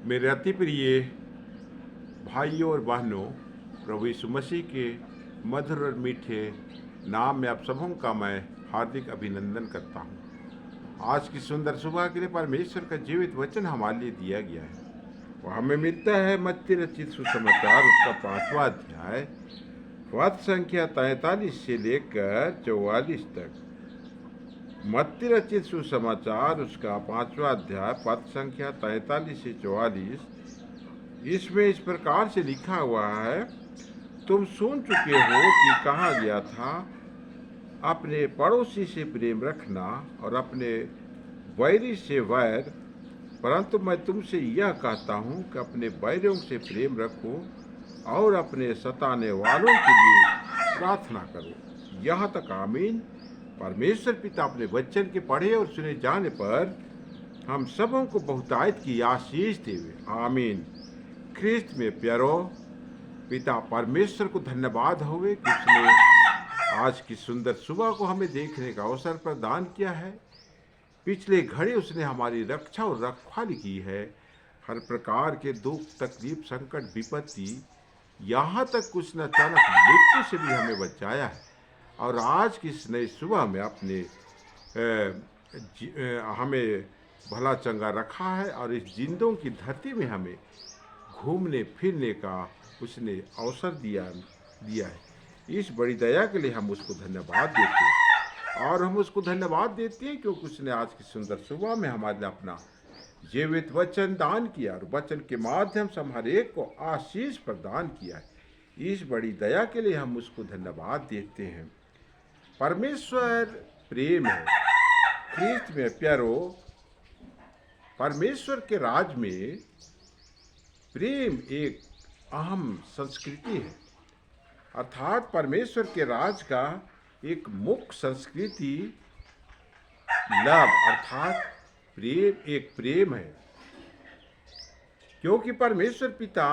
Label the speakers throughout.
Speaker 1: मेरे अति प्रिय भाइयों और बहनों, प्रभु यीशु मसीह के मधुर और मीठे नाम में आप सबों का मैं हार्दिक अभिनंदन करता हूँ। आज की सुंदर सुबह के लिए परमेश्वर का जीवित वचन हमारे लिए दिया गया है। वह हमें मिलता है मत्ती रचित सुसमाचार उसका 5वां अध्याय पद संख्या 43 से लेकर 44 तक। मत्ती रचित सुसमाचार उसका 5वां अध्याय पद संख्या 43 से 44। इसमें इस प्रकार से लिखा हुआ है, तुम सुन चुके हो कि कहा गया था, अपने पड़ोसी से प्रेम रखना और अपने बैरी से वैर। परंतु मैं तुमसे यह कहता हूँ कि अपने बैरियों से प्रेम रखो और अपने सताने वालों के लिए प्रार्थना करो। यहाँ तक आमीन। परमेश्वर पिता अपने वचन के पढ़े और सुने जाने पर हम सबों को बहुतायत की आशीष देवे। आमीन। ख्रिस्त में प्यारो, पिता परमेश्वर को धन्यवाद होवे कि उसने आज की सुंदर सुबह को हमें देखने का अवसर प्रदान किया है। पिछले घड़ी उसने हमारी रक्षा और रखवाली की है। हर प्रकार के दुख, तकलीफ, संकट, विपत्ति, यहाँ तक कुछ न अचानक मृत्यु से भी हमें बचाया है। और आज की इस नई सुबह में अपने हमें भला चंगा रखा है और इस जिंदों की धरती में हमें घूमने फिरने का उसने अवसर दिया है। इस बड़ी दया के लिए हम उसको धन्यवाद देते हैं और हम उसको धन्यवाद देते हैं क्योंकि उसने आज की सुंदर सुबह में हमारे लिए अपना जीवित वचन दान किया और वचन के माध्यम से हम हर एक को आशीष प्रदान किया है। इस बड़ी दया के लिए हम उसको धन्यवाद देते हैं। परमेश्वर प्रेम है। ख्रिस्त में प्यारो, परमेश्वर के राज में प्रेम एक अहम संस्कृति है। अर्थात परमेश्वर के राज का एक मुख्य संस्कृति लव अर्थात प्रेम है। क्योंकि परमेश्वर पिता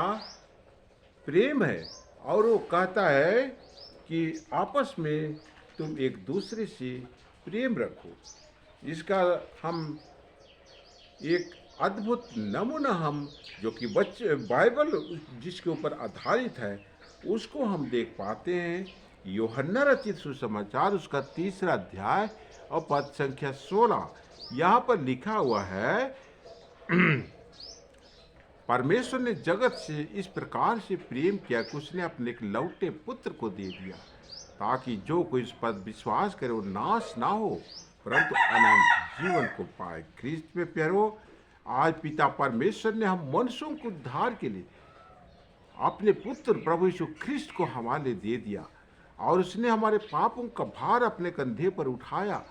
Speaker 1: प्रेम है और वो कहता है कि आपस में तुम एक दूसरे से प्रेम रखो। इसका हम एक अद्भुत नमूना हम जो कि बाइबल जिसके ऊपर आधारित है उसको हम देख पाते हैं। यूहन्ना रचित सुसमाचार उसका 3रा अध्याय और पद संख्या 16। यहाँ पर लिखा हुआ है, परमेश्वर ने जगत से इस प्रकार से प्रेम किया कि उसने अपने एक लौटे पुत्र को दे दिया ताकि जो कोई इस पर विश्वास करे वो नाश ना हो परंतु अनंत जीवन को पाए। ख्रिस्त में प्यारो, आज पिता परमेश्वर ने हम मनुष्यों को उद्धार के लिए अपने पुत्र प्रभु यीशु ख्रिस्त को हमारे लिए दे दिया और उसने हमारे पापों का भार अपने कंधे पर उठाया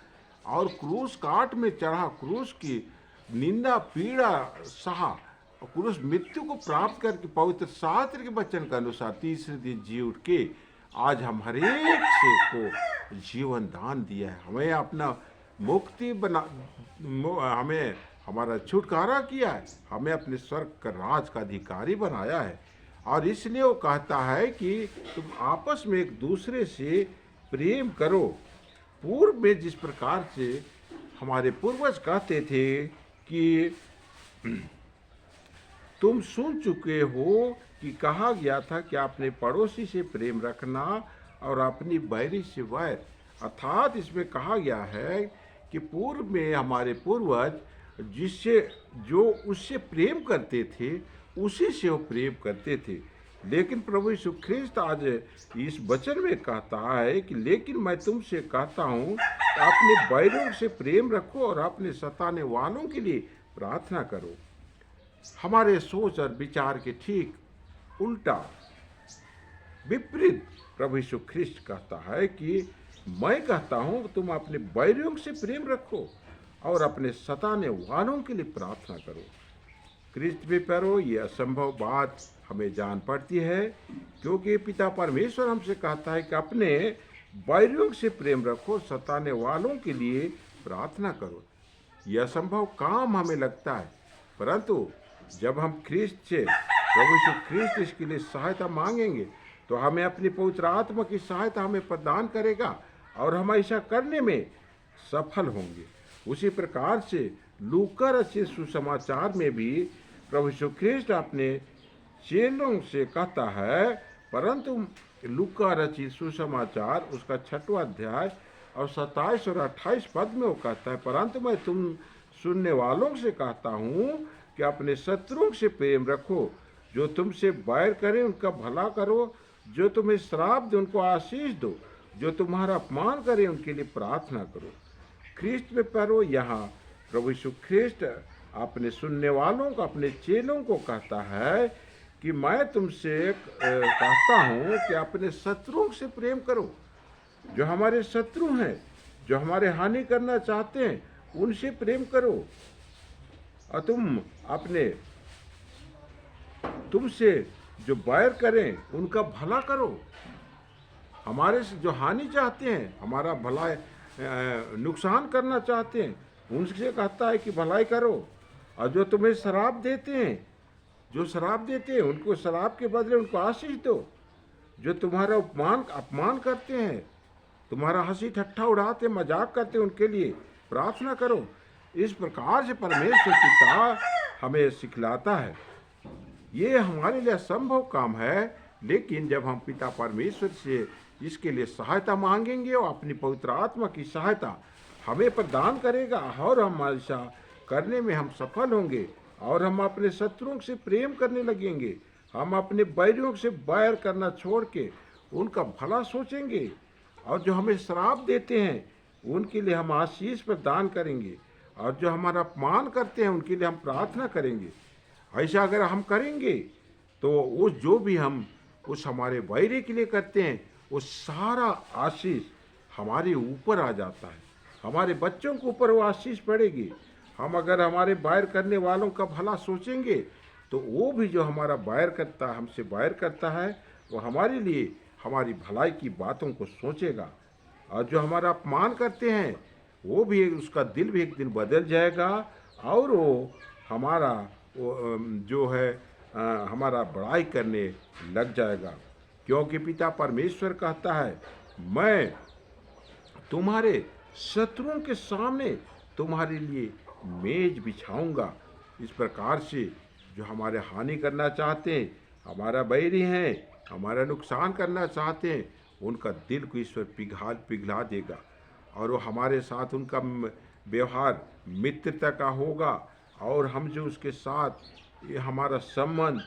Speaker 1: और क्रूस काट में चढ़ा, क्रूस की निंदा पीड़ा सहा और क्रूस मृत्यु को प्राप्त करके पवित्र शास्त्र के वचन के अनुसार 3रे दिन जी उठ के आज हम हर एक से को जीवन दान दिया है। हमें अपना मुक्ति हमें हमारा छुटकारा किया है। हमें अपने स्वर्ग का राज का अधिकारी बनाया है और इसलिए वो कहता है कि तुम आपस में एक दूसरे से प्रेम करो। पूर्व में जिस प्रकार से हमारे पूर्वज कहते थे कि तुम सुन चुके हो कि कहा गया था कि अपने पड़ोसी से प्रेम रखना और अपनी बैरी से वैर। अर्थात इसमें कहा गया है कि पूर्व में हमारे पूर्वज जो उससे प्रेम करते थे उसी से वो प्रेम करते थे। लेकिन प्रभु यीशु ख्रिस्त आज इस वचन में कहता है कि लेकिन मैं तुमसे कहता हूँ अपने बैरों से प्रेम रखो और अपने सताने वालों के लिए प्रार्थना करो। हमारे सोच और विचार के ठीक उल्टा विपरीत प्रभु यीशु ख्रिस्त कहता है कि मैं कहता हूँ तुम अपने बैरियों से प्रेम रखो और अपने सताने वालों के लिए प्रार्थना करो। ख्रिस्त में प्यारो, ये असंभव बात हमें जान पड़ती है क्योंकि पिता परमेश्वर हमसे कहता है कि अपने बैरियों से प्रेम रखो, सताने वालों के लिए प्रार्थना करो। यह असंभव काम हमें लगता है, परंतु जब हम ख्रिस्त से प्रभु यीशु ख्रिस्त इसके लिए सहायता मांगेंगे तो हमें अपनी पवित्र आत्मा की सहायता हमें प्रदान करेगा और हम ऐसा करने में सफल होंगे। उसी प्रकार से लूका रचित सुसमाचार में भी प्रभु यीशु ख्रिस्ट अपने चेलों से कहता है, परंतु लूका रचित सुसमाचार उसका 6वां अध्याय और 27 और 28 पद में वो कहता है, परंतु मैं तुम सुनने वालों से कहता हूँ कि अपने शत्रुओं से प्रेम रखो, जो तुमसे बैर करें उनका भला करो, जो तुम्हें श्राप दे उनको आशीष दो, जो तुम्हारा अपमान करे उनके लिए प्रार्थना करो। ख्रिस्त में परो। यहाँ प्रभु यीशु ख्रिस्ट अपने सुनने वालों को, अपने चेलों को कहता है कि मैं तुमसे कहता हूँ कि अपने शत्रुओं से प्रेम करो। जो हमारे शत्रु हैं, जो हमारे हानि करना चाहते हैं, उनसे प्रेम करो। और तुमसे जो बैर करें उनका भला करो। हमारे से जो हानि चाहते हैं, हमारा भला नुकसान करना चाहते हैं, उनसे कहता है कि भलाई करो। और जो तुम्हें शराब देते हैं उनको शराब के बदले उनको आशीष दो। जो तुम्हारा अपमान करते हैं, तुम्हारा हंसी ठट्ठा उड़ाते, मजाक करते, उनके लिए प्रार्थना करो। इस प्रकार से परमेश्वर पिता हमें सिखलाता है। ये हमारे लिए असंभव काम है, लेकिन जब हम पिता परमेश्वर से इसके लिए सहायता मांगेंगे और अपनी पवित्र आत्मा की सहायता हमें प्रदान करेगा और हम ऐसा करने में हम सफल होंगे और हम अपने शत्रुओं से प्रेम करने लगेंगे। हम अपने बैरियों से बैर करना छोड़ के उनका भला सोचेंगे, और जो हमें श्राप देते हैं उनके लिए हम आशीष प्रदान करेंगे, और जो हमारा अपमान करते हैं उनके लिए हम प्रार्थना करेंगे। ऐसा अगर हम करेंगे तो वो जो भी हम उस हमारे बैरी के लिए करते हैं, वो सारा आशीष हमारे ऊपर आ जाता है। हमारे बच्चों के ऊपर वो आशीष पड़ेगी। हम अगर हमारे बैर करने वालों का भला सोचेंगे तो वो भी जो हमारा बैर करता है, हमसे बैर करता है, वो हमारे लिए हमारी भलाई की बातों को सोचेगा। और जो हमारा अपमान करते हैं वो भी, उसका दिल भी एक दिन बदल जाएगा और वो हमारा जो है हमारा बड़ाई करने लग जाएगा। क्योंकि पिता परमेश्वर कहता है, मैं तुम्हारे शत्रुओं के सामने तुम्हारे लिए मेज बिछाऊंगा। इस प्रकार से जो हमारे हानि करना चाहते हैं, हमारा बैरी हैं, हमारा नुकसान करना चाहते हैं, उनका दिल को ईश्वर पिघला देगा और वो हमारे साथ उनका व्यवहार मित्रता का होगा और हम जो उसके साथ ये हमारा संबंध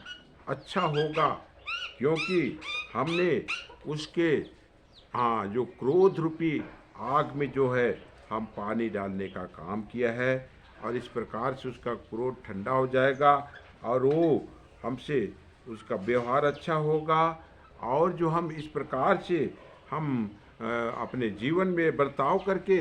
Speaker 1: अच्छा होगा, क्योंकि हमने उसके जो क्रोध रूपी आग में जो है हम पानी डालने का काम किया है, और इस प्रकार से उसका क्रोध ठंडा हो जाएगा और वो हमसे उसका व्यवहार अच्छा होगा। और जो हम इस प्रकार से हम अपने जीवन में बर्ताव करके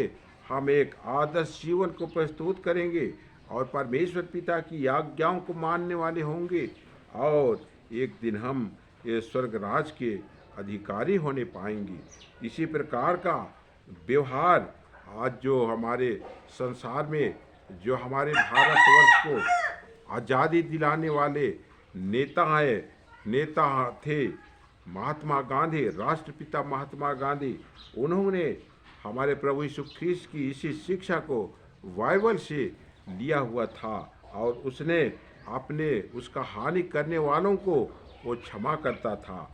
Speaker 1: हम एक आदर्श जीवन को प्रस्तुत करेंगे और परमेश्वर पिता की आज्ञाओं को मानने वाले होंगे, और एक दिन हम ये स्वर्ग राज के अधिकारी होने पाएंगे। इसी प्रकार का व्यवहार आज जो हमारे संसार में, जो हमारे भारतवर्ष को आज़ादी दिलाने वाले नेता थे, महात्मा गांधी, राष्ट्रपिता महात्मा गांधी, उन्होंने हमारे प्रभु यीशु ख्रिस्त की इसी शिक्षा को बाइबल से लिया हुआ था, और उसने उसका हानि करने वालों को वो क्षमा करता था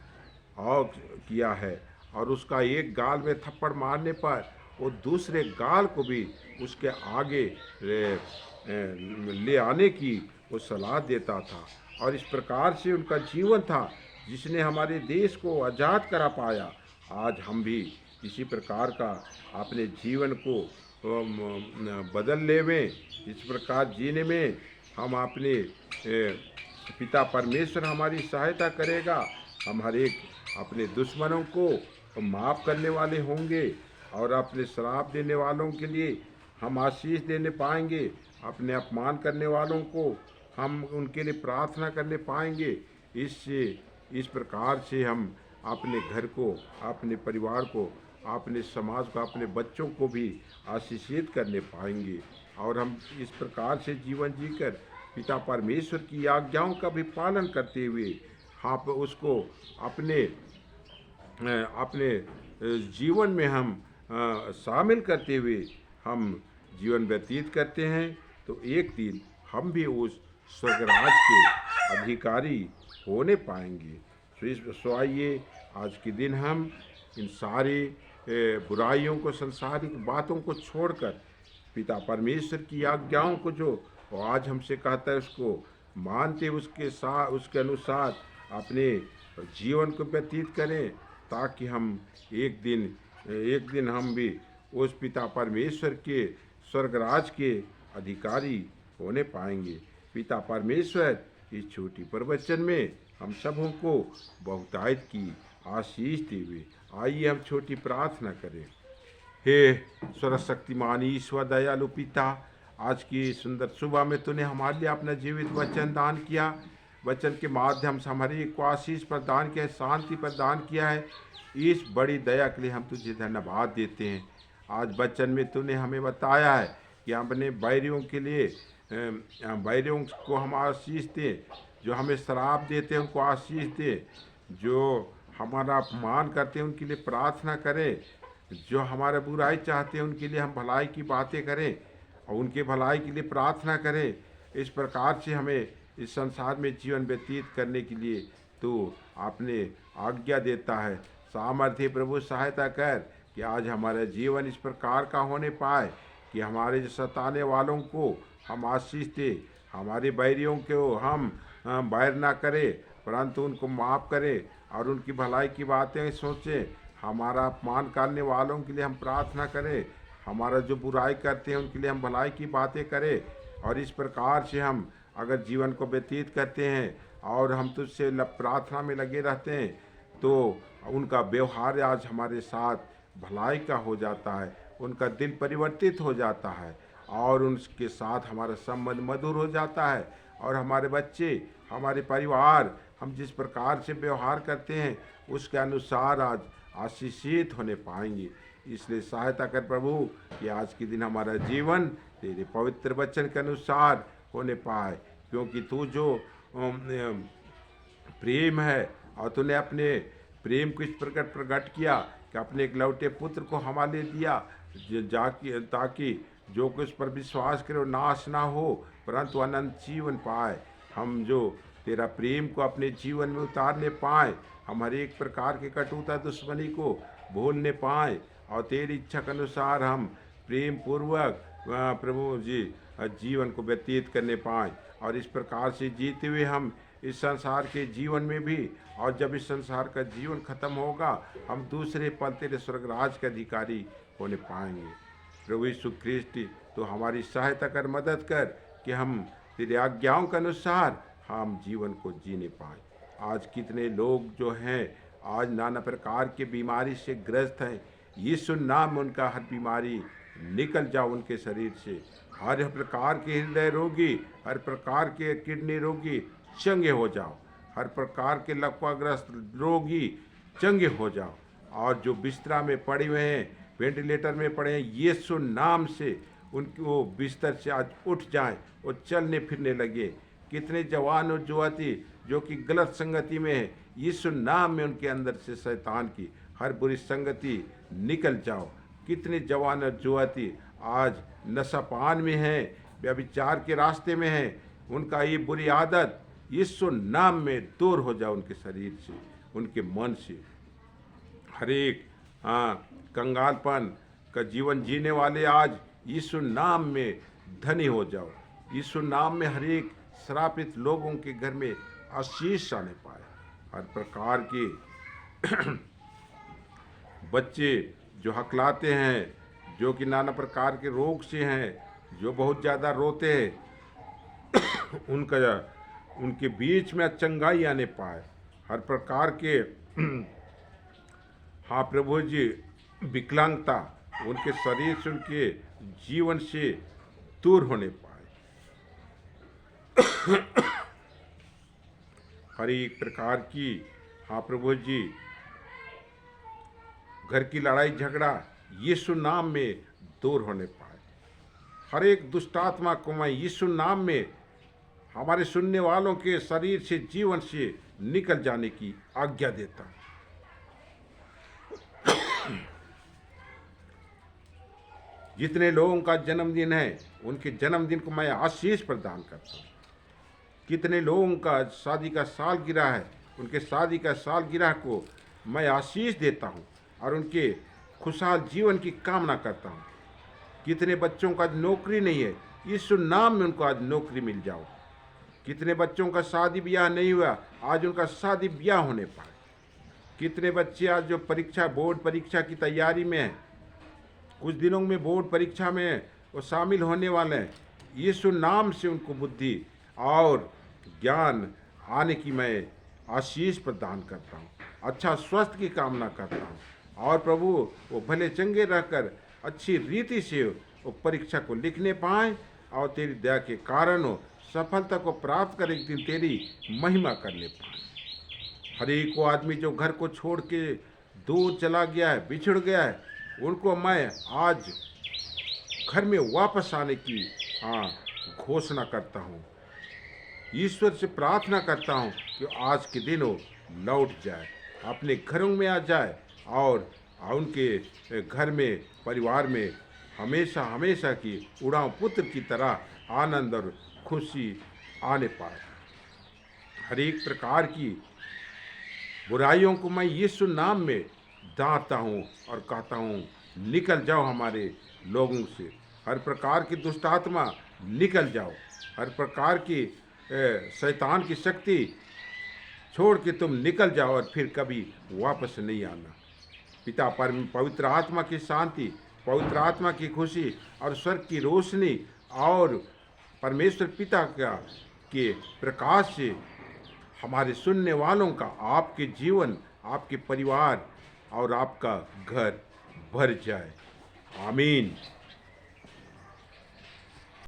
Speaker 1: और किया है, और उसका एक गाल में थप्पड़ मारने पर वो दूसरे गाल को भी उसके आगे ले आने की वो सलाह देता था। और इस प्रकार से उनका जीवन था जिसने हमारे देश को आज़ाद करा पाया। आज हम भी इसी प्रकार का अपने जीवन को बदल लेवें, इस प्रकार जीने में हम अपने पिता परमेश्वर हमारी सहायता करेगा। हम हर एक अपने दुश्मनों को माफ़ करने वाले होंगे और अपने श्राप देने वालों के लिए हम आशीष देने पाएंगे। अपने अपमान करने वालों को हम उनके लिए प्रार्थना करने पाएंगे। इस प्रकार से हम अपने घर को, अपने परिवार को, अपने समाज को, अपने बच्चों को भी आशीषित करने पाएंगे, और हम इस प्रकार से जीवन जीकर पिता परमेश्वर की आज्ञाओं का भी पालन करते हुए आप उसको अपने जीवन में हम शामिल करते हुए हम जीवन व्यतीत करते हैं, तो एक दिन हम भी उस स्वर्गराज के अधिकारी होने पाएंगे। सो आइए आज के दिन हम इन सारी बुराइयों को, संसारिक बातों को छोड़कर पिता परमेश्वर की आज्ञाओं को जो वो आज हमसे कहता है उसको मानते उसके अनुसार अपने जीवन को व्यतीत करें, ताकि हम एक दिन हम भी उस पिता परमेश्वर के स्वर्गराज के अधिकारी होने पाएंगे। पिता परमेश्वर इस छोटी प्रवचन में हम सबों को बहुतायत की आशीष देवे। आइए हम छोटी प्रार्थना करें। हे सर्वशक्तिमान ईश्वर दयालु पिता, आज की सुंदर सुबह में तूने हमारे लिए अपना जीवित वचन दान किया। वचन के माध्यम से हमारे को आशीष प्रदान किया है, शांति प्रदान किया है। इस बड़ी दया के लिए हम तुझे धन्यवाद देते हैं। आज वचन में तूने हमें बताया है कि अपने बैरियों के लिए बैरियों को हम आशीष दें, जो हमें शराब देते हैं उनको आशीष दें, जो हमारा अपमान करते हैं उनके लिए प्रार्थना करें, जो हमारे बुराई चाहते हैं उनके लिए हम भलाई की बातें करें और उनके भलाई के लिए प्रार्थना करें। इस प्रकार से हमें इस संसार में जीवन व्यतीत करने के लिए तो आपने आज्ञा देता है। सामर्थ्य प्रभु सहायता कर कि आज हमारा जीवन इस प्रकार का होने पाए कि हमारे सताने वालों को हम आशीष दें, हमारे बैरियों को हम बैर ना करें परंतु उनको माफ़ करें और उनकी भलाई की बातें सोचें। हमारा अपमान करने वालों के लिए हम प्रार्थना करें, हमारा जो बुराई करते हैं उनके लिए हम भलाई की बातें करें। और इस प्रकार से हम अगर जीवन को व्यतीत करते हैं और हम तुझसे प्रार्थना में लगे रहते हैं तो उनका व्यवहार आज हमारे साथ भलाई का हो जाता है, उनका दिल परिवर्तित हो जाता है और उनके साथ हमारा संबंध मधुर हो जाता है। और हमारे बच्चे, हमारे परिवार, हम जिस प्रकार से व्यवहार करते हैं उसके अनुसार आज आशीषित होने पाएंगे। इसलिए सहायता कर प्रभु कि आज के दिन हमारा जीवन तेरे पवित्र वचन के अनुसार होने पाए, क्योंकि तू जो प्रेम है और तूने अपने प्रेम को इस प्रकार प्रकट किया कि अपने एक लौटे पुत्र को हमारे दिया ताकि जो कुछ पर विश्वास करे वो नाश ना हो परंतु अनंत जीवन पाए। हम जो तेरा प्रेम को अपने जीवन में उतारने पाए, हम हर एक प्रकार के कटुता दुश्मनी को भूलने पाए और तेरी इच्छा के अनुसार हम प्रेम पूर्वक प्रभु जी जीवन को व्यतीत करने पाए। और इस प्रकार से जीते हुए हम इस संसार के जीवन में भी, और जब इस संसार का जीवन खत्म होगा हम दूसरे पल तेरे स्वर्गराज के अधिकारी होने पाएंगे। प्रभु यीशु ख्रिस्ट तो हमारी सहायता कर, मदद कर कि हम तेरे आज्ञाओं के अनुसार हम जीवन को जीने पाएँ। आज कितने लोग जो हैं आज नाना प्रकार के बीमारी से ग्रस्त हैं, यीशु नाम में उनका हर बीमारी निकल जाओ उनके शरीर से। हर प्रकार के हृदय रोगी, हर प्रकार के किडनी रोगी चंगे हो जाओ, हर प्रकार के लकवाग्रस्त रोगी चंगे हो जाओ। और जो बिस्तरा में पड़े हुए हैं, वेंटिलेटर में पड़े हैं, यीशु नाम से उनकी वो बिस्तर से आज उठ जाएं और चलने फिरने लगे। कितने जवान और युवती जो कि गलत संगति में है, यीशु नाम में उनके अंदर से शैतान की हर बुरी संगति निकल जाओ। कितने जवान और युवती आज नशापान में हैं, व्यभिचार के रास्ते में हैं, उनका ये बुरी आदत यीशु नाम में दूर हो जाओ उनके शरीर से, उनके मन से। हर एक कंगालपन का जीवन जीने वाले आज यीशु नाम में धनी हो जाओ। यीशु नाम में हर एक श्रापित लोगों के घर में आशीष आने पाए। हर प्रकार के बच्चे जो हकलाते हैं, जो कि नाना प्रकार के रोग से हैं, जो बहुत ज़्यादा रोते हैं उनके बीच में चंगाई आने पाए। हर प्रकार के हाँ प्रभु जी विकलांगता उनके शरीर से, उनके जीवन से दूर होने पाए। हर एक प्रकार की हाँ प्रभु जी घर की लड़ाई झगड़ा यीशु नाम में दूर होने पाए। हर एक दुष्टात्मा को मैं यीशु नाम में हमारे सुनने वालों के शरीर से, जीवन से निकल जाने की आज्ञा देता हूँ। जितने लोगों का जन्मदिन है उनके जन्मदिन को मैं आशीष प्रदान करता हूँ। कितने लोगों का शादी का सालगिरह है, उनके शादी का सालगिरह को मैं आशीष देता हूँ और उनके खुशहाल जीवन की कामना करता हूँ। कितने बच्चों का आज नौकरी नहीं है, यीशु नाम में उनको आज नौकरी मिल जाओ। कितने बच्चों का शादी ब्याह नहीं हुआ, आज उनका शादी ब्याह होने पाए। कितने बच्चे आज जो परीक्षा बोर्ड परीक्षा की तैयारी में हैं, कुछ दिनों में बोर्ड परीक्षा में वो शामिल होने वाले हैं, यीशु नाम से उनको बुद्धि और ज्ञान आने की मैं आशीष प्रदान करता हूँ। अच्छा स्वास्थ्य की कामना करता हूँ और प्रभु वो भले चंगे रहकर अच्छी रीति से वो परीक्षा को लिखने पाएँ और तेरी दया के कारण वो सफलता को प्राप्त कर एक दिन तेरी महिमा करने पाए। हर एक वो आदमी जो घर को छोड़ के दूर चला गया है, बिछड़ गया है, उनको मैं आज घर में वापस आने की घोषणा करता हूँ। ईश्वर से प्रार्थना करता हूँ कि आज के दिन वो लौट जाए, अपने घरों में आ जाए और उनके घर में परिवार में हमेशा हमेशा की उड़ाव पुत्र की तरह आनंद और खुशी आने पाए। हर एक प्रकार की बुराइयों को मैं यीशु नाम में डांटता हूँ और कहता हूँ निकल जाओ हमारे लोगों से। हर प्रकार की दुष्ट आत्मा निकल जाओ, हर प्रकार की शैतान की शक्ति छोड़ के तुम निकल जाओ और फिर कभी वापस नहीं आना। पिता पवित्र आत्मा की शांति, पवित्र आत्मा की खुशी और स्वर्ग की रोशनी और परमेश्वर पिता के प्रकाश से हमारे सुनने वालों का, आपके जीवन, आपके परिवार और आपका घर भर जाए। आमीन।